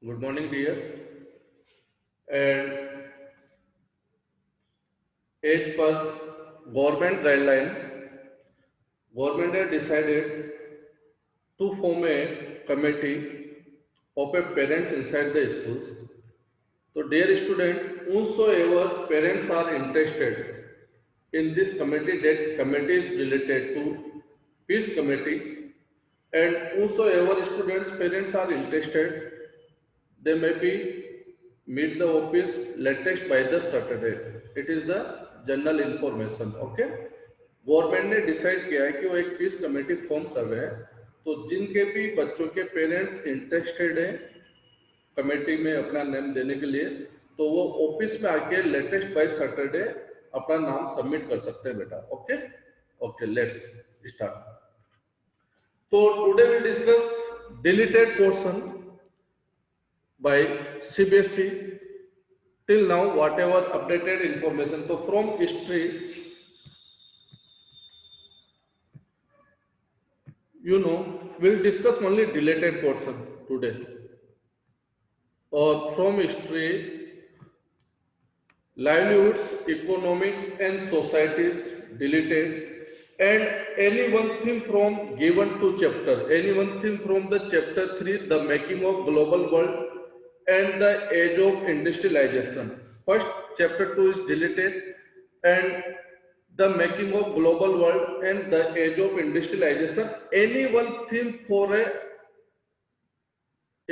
Good morning, dear. And as per government guideline, government has decided to form a committee of a parents inside the schools. So, dear student, whosoever parents are interested in this committee, that committee is related to peace committee, and whosoever students parents are interested, they may be meet the office latest by the Saturday. It is the general information. Okay, government ने decide किया है कि वो एक peace committee form कर रहे हैं. तो जिनके भी बच्चों के पेरेंट्स इंटरेस्टेड हैं कमेटी में अपना नाम देने के लिए, तो वो ऑफिस में आके लेटेस्ट बाय सैटरडे अपना नाम सबमिट कर सकते हैं बेटा. Okay okay, let's start. तो today will discuss deleted portion by CBSE till now, whatever updated information. So from history, we'll discuss only deleted portion today. Or from history, livelihoods, economics and societies deleted, and any one thing from given to chapter, any one thing from the chapter 3, the making of global world and the age of industrialization. First chapter 2 is deleted, and the making of global world and the age of industrialization. Any one theme for a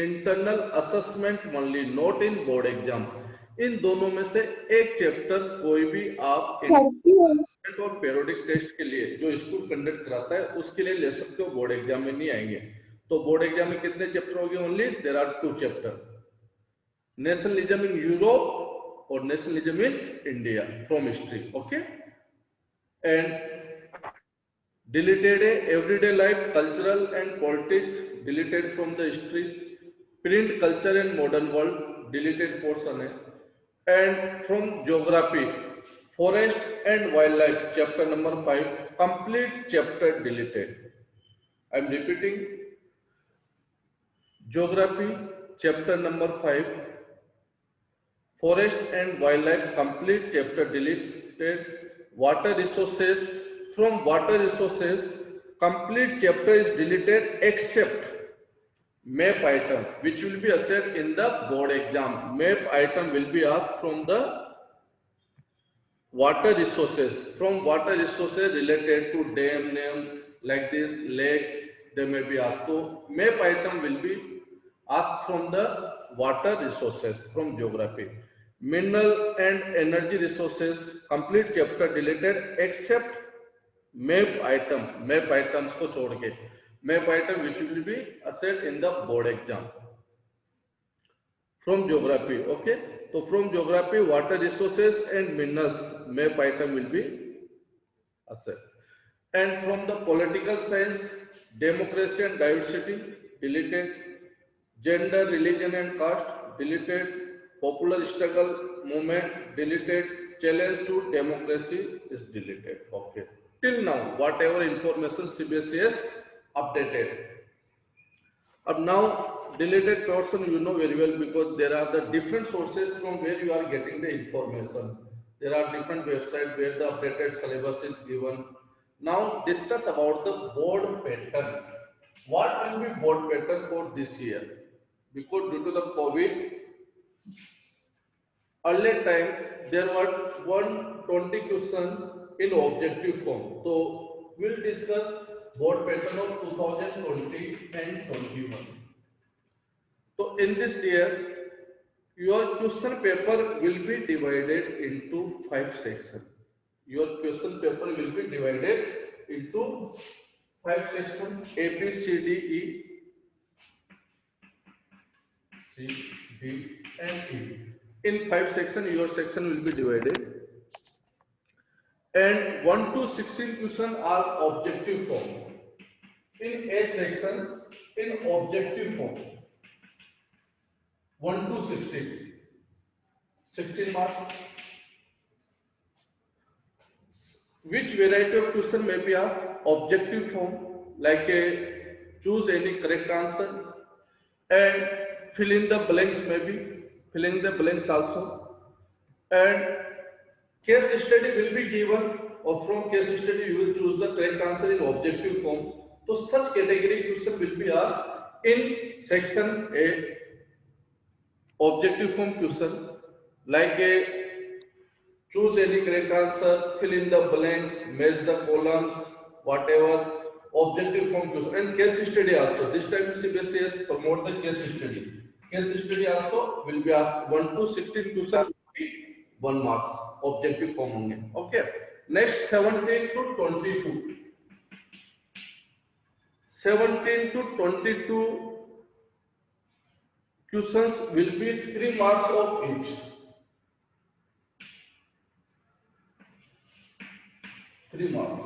internal assessment only, not in board exam. इन दोनों में से एक chapter कोई भी आप assessment और periodic test के लिए जो स्कूल कंडक्ट कराता है उसके लिए ले सकते हो, बोर्ड एग्जाम में नहीं आएंगे. तो बोर्ड एग्जाम में कितने चैप्टर होंगे? Only there are 2 chapter, nationalism in Europe और nationalism in India from history. Okay, and deleted everyday life, cultural and politics, deleted from the history, print culture and modern world, deleted portion है. And from geography, forest and wildlife, chapter number 5, complete chapter deleted. I am repeating, geography chapter number 5, forest and wildlife, complete chapter deleted. Water resources, from water resources, complete chapter is deleted except map item, which will be asked in the board exam. Map item will be asked from the water resources. From water resources related to dam name, like this lake, they may be asked. So map item will be asked from the water resources from geography. Mineral and energy resources, complete chapter deleted except map item, map items को छोड़ के, map item which will be assessed in the board exam. From geography, okay, so from geography, water resources and minerals, map item will be assessed. And from the political science, democracy and diversity, deleted. Gender, religion and caste, deleted. Popular struggle movement, deleted. Challenge to democracy is deleted. Okay, till now whatever information CBSE has updated. But now deleted portion you know very well, because there are the different sources from where you are getting the information. There are different websites where the updated syllabus is given. Now discuss about the board pattern. What will be board pattern for this year? Because due to the COVID, earlier time there were 120 question in objective form. So we'll discuss board pattern of 2020 and 21. So in this year, your question paper will be divided into 5 sections. Your question paper will be divided into 5 sections: A, B, C, D, E, C, D, and E. In 5 sections, your section will be divided. And 1 to 16 questions are objective form. In A section, in objective form, 1 to 16, 16 marks. Which variety of question may be asked? Objective form, like a choose any correct answer. And fill in the blanks, maybe filling the blanks also. And case study will be given, or from case study you will choose the correct answer in objective form. So such category question will be asked in section A, objective form question, like a choose any correct answer, fill in the blanks, match the columns, whatever. Objective form question and case study also. This time CBSE has promote the case study. Case study also will be asked 1 to 16 question will be 1 marks. Objective form only. Okay. Next 17 to 22. 17 to 22 questions will be 3 marks of each. 3 marks.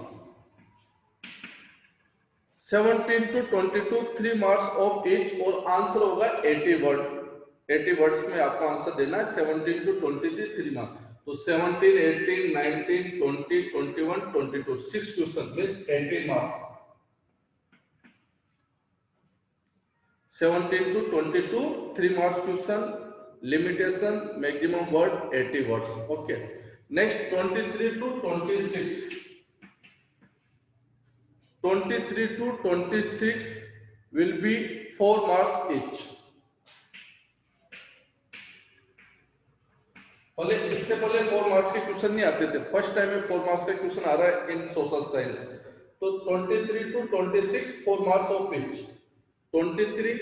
17 to 22 3 marks of each और answer होगा 80 word. 80 words में आपको answer देना है 17 to 23 3 marks. तो 17, 18, 19, 20, 21, 22 6 question means 18 marks. 17 to 22 3 marks question, limitation maximum word 80 words. Okay, next 23 to 26. 23 to 26 will be 4 marks each. पहले इससे पहले 4 मार्क्स के क्वेश्चन नहीं आते थे, फर्स्ट टाइम में 4 मार्क्स का क्वेश्चन आ रहा है इन सोशल साइंस। तो 23 to 26 4 marks of each. 23,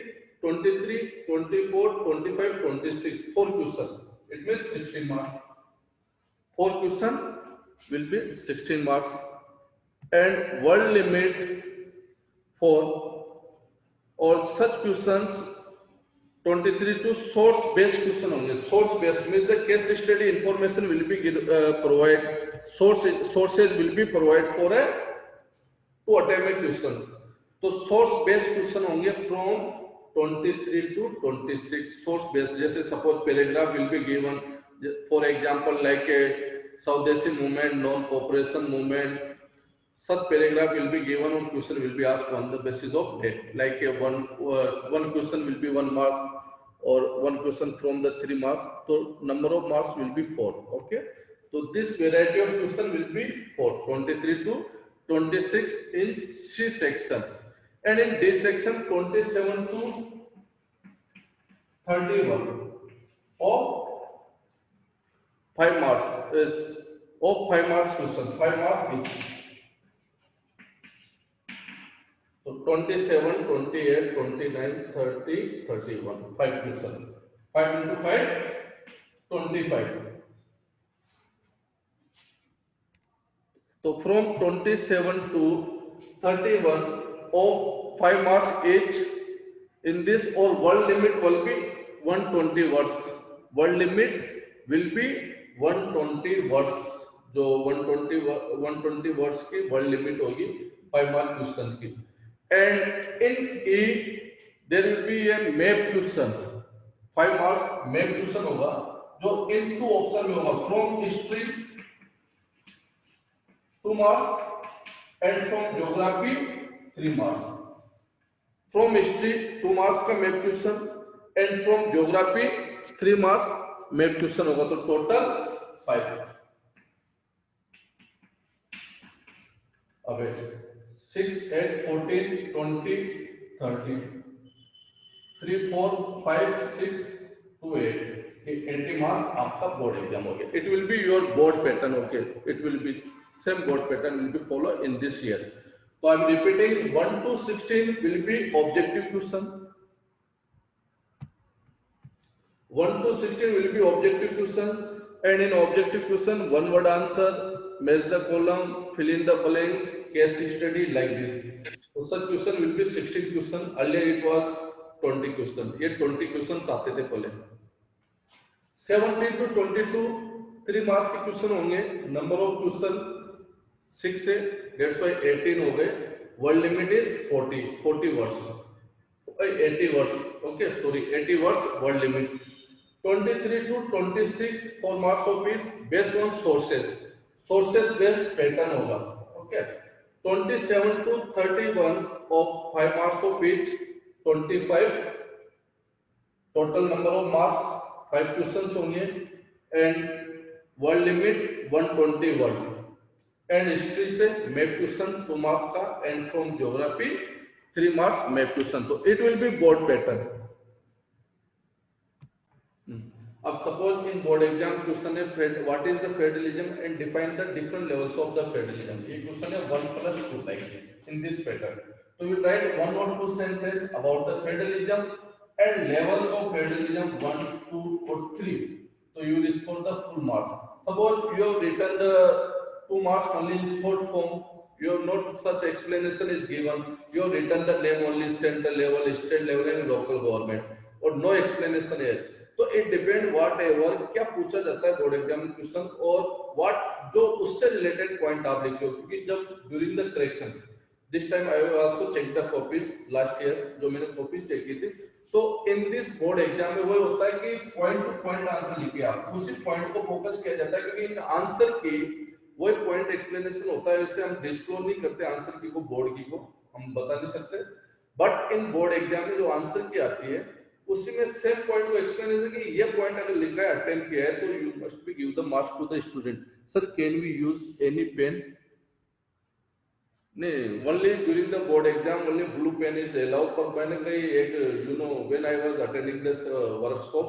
23, 24, 25, 26 4 question, it means 16 marks. 4 question will be 16 marks. And word limit for all such questions 23 to source based question only. Source based means the case study information will be provided, sources will be provided for a to attempt questions. तो source based question होंगे from 23 to 26 source based. जैसे suppose paragraph will be given, for example like a Swdeshi movement, non-cooperation movement. Such paragraph will be given and question will be asked on the basis of date. Like a one question will be 1 marks or one question from the 3 marks. So number of marks will be 4. Okay. So this variety of question will be 4, 23 to 26 in C section, and in D section 27 to 31 of 5 marks is of 5 marks question, 5 marks each. So 27, 28, 29, 30, 31, 5 question. 5 into 5, 25. So from 27 to 31 of 5 marks each. In this, all word limit will be 120 words. Word limit will be 120 words. जो 120 words की word limit होगी 5 mark question की। And in E there will be a map question, 5 marks map question होगा जो in 2 option में होगा, from history 2 marks and from geography 3 marks. From history 2 marks का map question and from geography 3 marks map question होगा, तो total 5. अब 6, 8, 14, 20, 30, 3, 4, 5, 6 to 8. 80 marks आपका board exam हो गया. It will be your board pattern. Okay, it will be same board pattern will be follow in this year. So I am repeating 1 to 16 will be objective question. 1 to 16 will be objective question, and in objective question 1 word answer, match the column, fill in the blanks, case study like this. So such question will be 16 question. Earlier it was 20 question. ये 20 questions आते थे पहले. 17 to 22 3 marks के question होंगे. Number of question 6 है, that's why 18 हो गए. Word limit is 40 words. 80 words. Okay, sorry, 80 words word limit. 23 to 26 4 marks of is based on sources. Sources based pattern होगा. Okay. 27 to 31 of 5 marks of each. 25 Total number of marks 5 questions होंगे and word limit 120 word and history से map question 2 marks का and from geography 3 marks map question. तो it will be board pattern. अब suppose in board exam question है what is the federalism and define the different levels of the federalism. ये question है 1+2 type in this pattern. तो you write 1 or 2 sentence about the federalism and levels of federalism 1, 2 और 3. तो you will score the full marks. Suppose you have written the 2 marks only in short form. You have not such explanation is given. You have written the name only, central level, state level and local government, or no explanation है. तो it depend what ever क्या पूछा जाता है board exam में question और what जो उससे रिलेटेड पॉइंट आप लिखते हो. क्योंकि जब during the correction this time I have also check the copies last year जो मैंने कॉपीज चेक की थी. तो इन दिस बोर्ड एग्जाम में वही होता है कि पॉइंट टू पॉइंट आंसर लिखे आप उसी पॉइंट को फोकस किया जाता है. क्योंकि इन आंसर की वही पॉइंट एक्सप्लेनेशन होता है. इससे हम डिस्क्लोज नहीं करते आंसर की को बोर्ड की को हम बता नहीं सकते. बट इन बोर्ड एग्जाम में जो आंसर की आती है उसी में सेम पॉइंट को एक्सप्लेनेशन कि ये पॉइंट अगर लिखा है अटेम्प्ट किया है तो you must be give the marks to the student. Sir can we use any pen? नहीं, only during the board exam only blue pen is allowed. पर मैंने कहीं एक you know when I was attending this workshop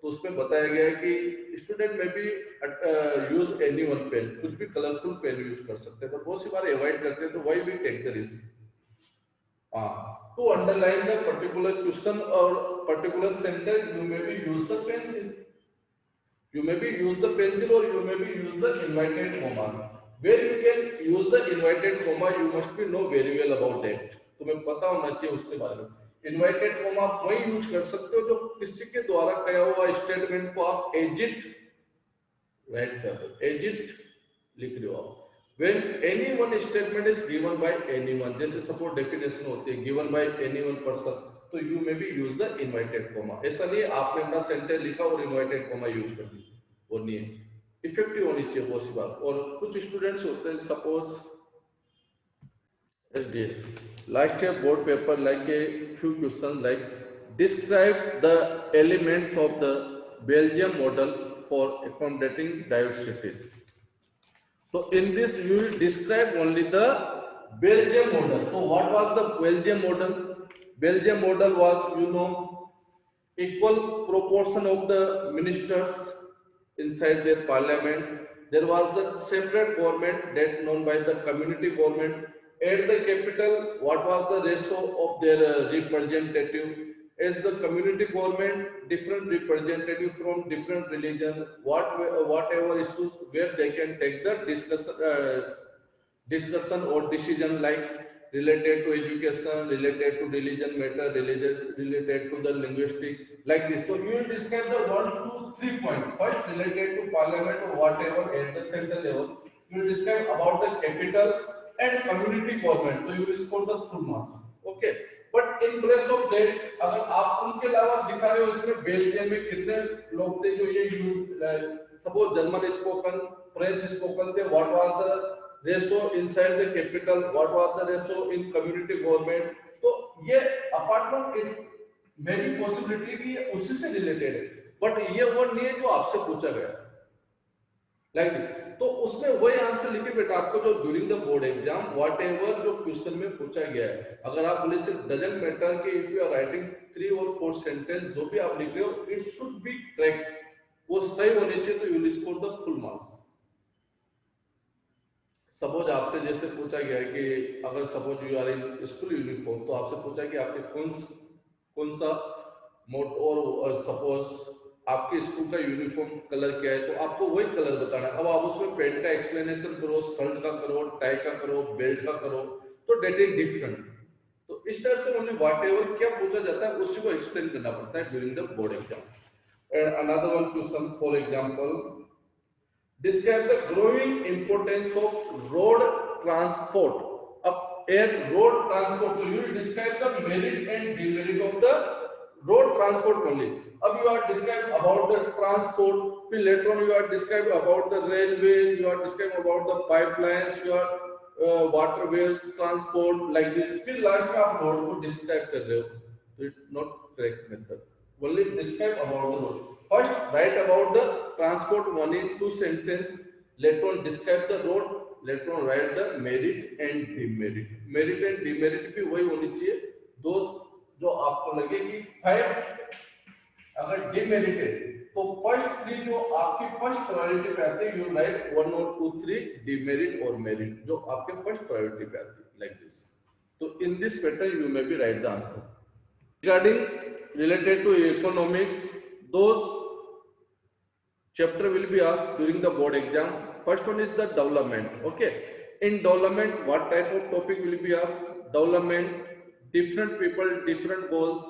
तो उसमें बताया गया है कि स्टूडेंट में भी यूज एनी वन पेन, कुछ भी कलरफुल पेन यूज कर सकते हैं. पर बहुत सी बार अवॉइड करते हैं तो why we take the risk. To underline the particular question or particular sentence, you may be use the pencil. You may be use the pencil or you may be use the inverted comma. Where you can use the inverted comma, you must be know very well about that. तुम्हें पता होना चाहिए उसके बारे में. Inverted comma आप वही use कर सकते हो जो किसी के द्वारा कहा हुआ स्टेटमेंट को आप एजिट राइट कर दो. एजिट लिख रहे हो आप. When any one statement is given by anyone, जैसे सपोज डेफिनेशन होती है given by any one person, तो you may be use the inverted comma. ऐसा नहीं है आपने अपना सेंटेंस लिखा और inverted comma यूज कर दी, वो नहीं है. इफेक्टिव होनी चाहिए वो सी बात. और कुछ स्टूडेंट्स होते हैं suppose last year board paper like a few question like describe the elements of the Belgium model for accommodating diversity. So in this you will describe only the Belgium model. So what was the Belgium model? Belgium model was, you know, equal proportion of the ministers inside their parliament. There was the separate government that known by the community government. At the capital, what was the ratio of their representative? As the community government, different representative from different religion, whatever issues where they can take the discussion or decision like related to education, related to religion matter, related to the linguistic, like this. So you will describe the 1, 2, 3 point. First related to parliament or whatever at the central level. You will describe about the capital and community government. So you will score the full marks. Okay. But in place of that अगर आप उनके अलावा दिखा रहे हो इसमें Belgium में कितने लोग थे जो ये use suppose German spoken, French spoken थे, what was the ratio inside the capital, what was the ratio in community government. तो ये apart from it may be possibility कि ये उसी से रिलेटेड है. बट ये वो नहीं है जो आपसे पूछा गया लाइक तो उसमें वही आंसर लिखे बेटा आपको जो during the board exam whatever जो क्वेश्चन में पूछा गया है. अगर आप बोले सिर्फ डजंट मैटर कि if you are writing 3 or 4 sentence जो भी आप लिख रहे हो इट शुड बी करेक्ट, वो सही होने चाहिए तो you will score the full marks. Suppose आपसे जैसे पूछा गया है कि अगर suppose you are in school uniform तो आपसे पूछा कि आपने कौन सा मोड और सपोज आपके स्कूल का यूनिफॉर्म कलर क्या है तो आपको वही कलर बताना है. अब आप उसमें पेंट का एक्सप्लेनेशन करो, शर्ट का करो, टाई का करो, बेल्ट का करो, तो डेट इज डिफरेंट. तो इस टाइप से ओनली व्हाटएवर क्या पूछा जाता है उसी को एक्सप्लेन करना पड़ता है during the board exam. And another one question for example describe the growing importance of road transport. Up air road transport, so you will describe the merit and demerit of the road transport only. अब you are described about the transport, फिर later on you are described about the railway, you are described about the pipelines, you are waterways transport like this. फिर last में आप road को describe कर रहे हो, so it's not correct method. only describe about the road. First, write about the transport one in two sentence. Later on, describe the road. Later on, write the merit and demerit. Merit and demerit भी वही होनी चाहिए. Those जो आपको लगे कि five अगर डिमेरिटेड तो फर्स्ट थ्री जो आपकी फर्स्ट प्रायोरिटी पे आते हैं यू राइट वन और टू थ्री डिमेरिट और मेरिट जो आपके फर्स्ट प्रायोरिटी पे आते हैं लाइक दिस. तो इन this pattern you may be right the answer. Regarding related to economics, those chapter will be asked during the board exam. First one is the development. Okay, in development, what type of topic will be asked? Development, different people, different goals,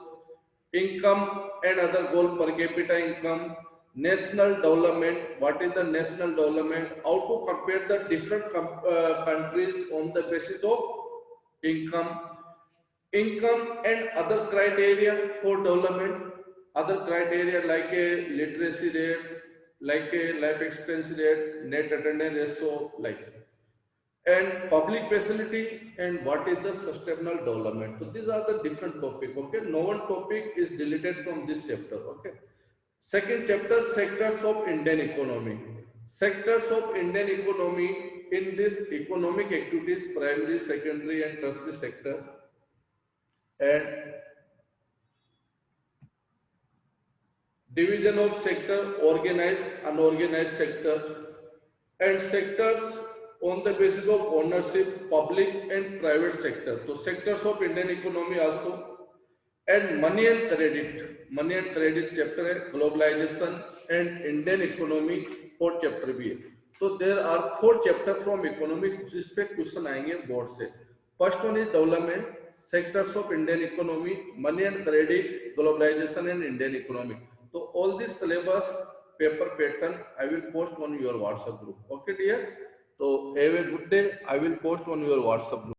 income and other goal, per capita income, national development. What is the national development? How to compare the different countries on the basis of income. Income and other criteria for development, other criteria like a literacy rate, like a life expectancy rate, net attendance ratio, like, and public facility, and what is the sustainable development. So these are the different topic. Okay, no one topic is deleted from this chapter. Okay, second chapter, sectors of Indian economy. Sectors of Indian economy, in this economic activities, primary, secondary and tertiary sector, and division of sector, organized, unorganized sector, and sectors on the basis of ownership, public and private sector. So sectors of Indian economy also, and money and credit chapter है, globalization and Indian economy fourth chapter भी है. So there are 4 chapter from economics जिस पे question आएंगे board से. First one is development, sectors of Indian economy, money and credit, globalization and Indian economy. So all this syllabus paper pattern I will post on your WhatsApp group. Okay dear. So have a good day. I will post on your WhatsApp group.